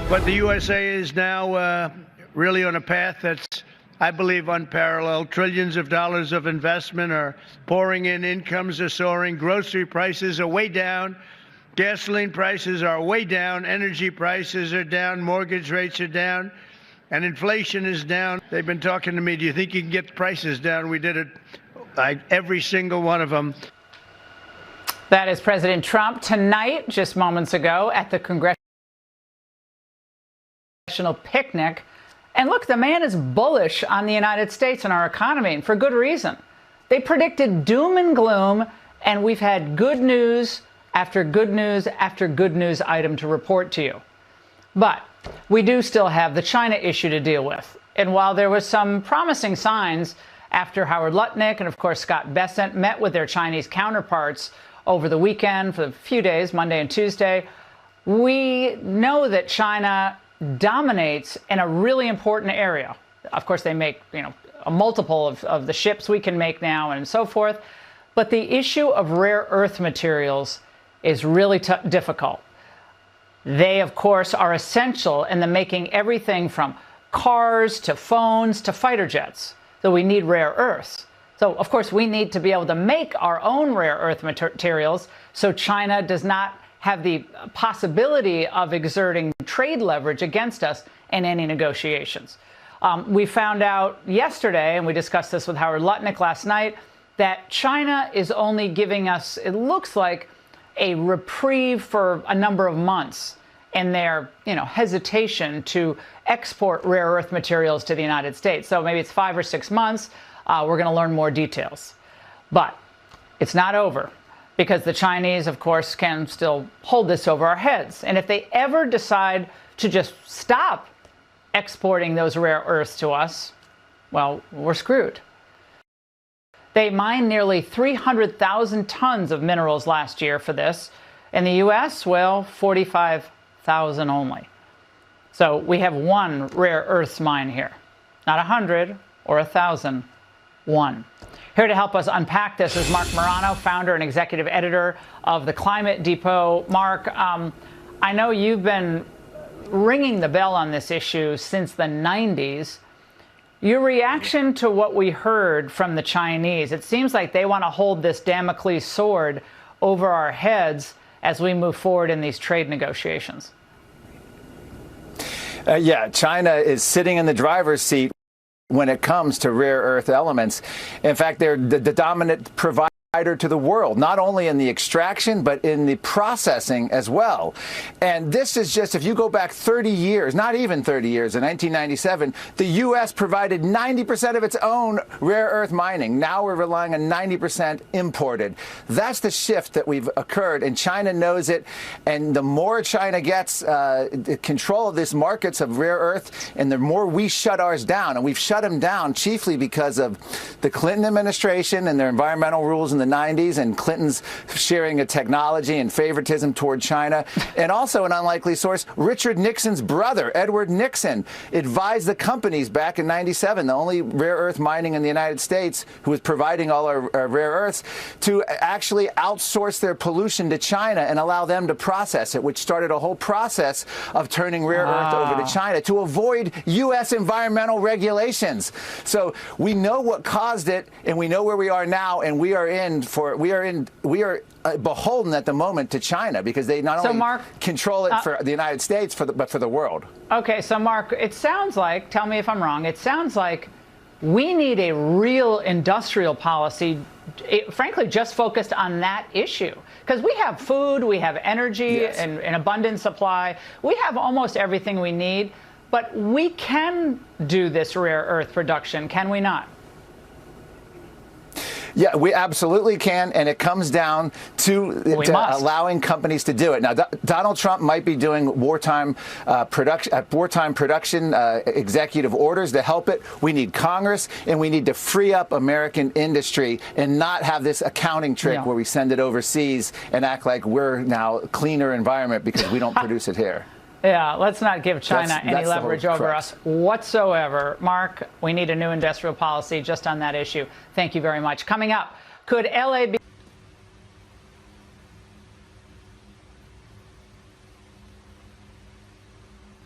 But the USA is now really on a path that's, I believe, unparalleled. Trillions of dollars of investment are pouring in. Incomes are soaring. Grocery prices are way down. Gasoline prices are way down. Energy prices are down. Mortgage rates are down. And inflation is down. They've been talking to me. Do you think you can get prices down? We did it, every single one of them. That is President Trump tonight, just moments ago, at the Congressional picnic. And look, the man is bullish on the United States and our economy, and for good reason. They predicted doom and gloom, and we've had good news after good news after good news item to report to you. But we do still have the China issue to deal with. And while there was some promising signs after Howard Lutnick and, of course, Scott Bessent met with their Chinese counterparts over the weekend for a few days, Monday and Tuesday, we know that China dominates in a really important area. Of course, they make, a multiple of the ships we can make now and so forth. But the issue of rare earth materials is really difficult. They, of course, are essential in the making everything from cars to phones to fighter jets. So we need rare earths. So, of course, we need to be able to make our own rare earth materials so China does not have the possibility of exerting trade leverage against us in any negotiations. We found out yesterday, and we discussed this with Howard Lutnick last night, that China is only giving us, it looks like, a reprieve for a number of months in their, hesitation to export rare earth materials to the United States. So maybe it's 5 or 6 months. We're going to learn more details. But it's not over, because the Chinese, of course, can still hold this over our heads. And if they ever decide to just stop exporting those rare earths to us, well, we're screwed. They mined nearly 300,000 tons of minerals last year for this. In the U.S., well, 45,000 only. So we have one rare earths mine here. Not 100 or 1,000, one. Here to help us unpack this is Marc Morano, founder and executive editor of the Climate Depot. Marc, I know you've been ringing the bell on this issue since the 90s. Your reaction to what we heard from the Chinese, it seems like they want to hold this Damocles sword over our heads as we move forward in these trade negotiations. Yeah, China is sitting in the driver's seat when it comes to rare earth elements. In fact, they're the dominant provider to the world, not only in the extraction, but in the processing as well. And this is just, if you go back 30 years, not even 30 years, in 1997, the U.S. provided 90% of its own rare earth mining. Now we're relying on 90% imported. That's the shift that we've occurred, and China knows it. And the more China gets control of these markets of rare earth, and the more we shut ours down. And we've shut them down chiefly because of the Clinton administration and their environmental rules in the 90s, and Clinton's sharing of technology and favoritism toward China. And also an unlikely source, Richard Nixon's brother, Edward Nixon, advised the companies back in 97, the only rare earth mining in the United States, who was providing all our rare earths, to actually outsource their pollution to China and allow them to process it, which started a whole process of turning rare earth over to China to avoid U.S. environmental regulations. So we know what caused it, and we know where we are now, and we are beholden at the moment to China, because they not only control it for the United States, but for the world. Okay, so Marc, it sounds like, tell me if I'm wrong, it sounds like we need a real industrial policy, frankly, just focused on that issue. Because we have food, we have energy, yes, and an abundant supply. We have almost everything we need, but we can do this rare earth production, can we not? Yeah, we absolutely can, and it comes down to allowing companies to do it. Now, Donald Trump might be doing wartime production executive orders to help it. We need Congress, and we need to free up American industry and not have this accounting trick where we send it overseas and act like we're now a cleaner environment because we don't produce it here. Yeah, let's not give China any leverage over us whatsoever. Marc, we need a new industrial policy just on that issue. Thank you very much. Coming up, could LA be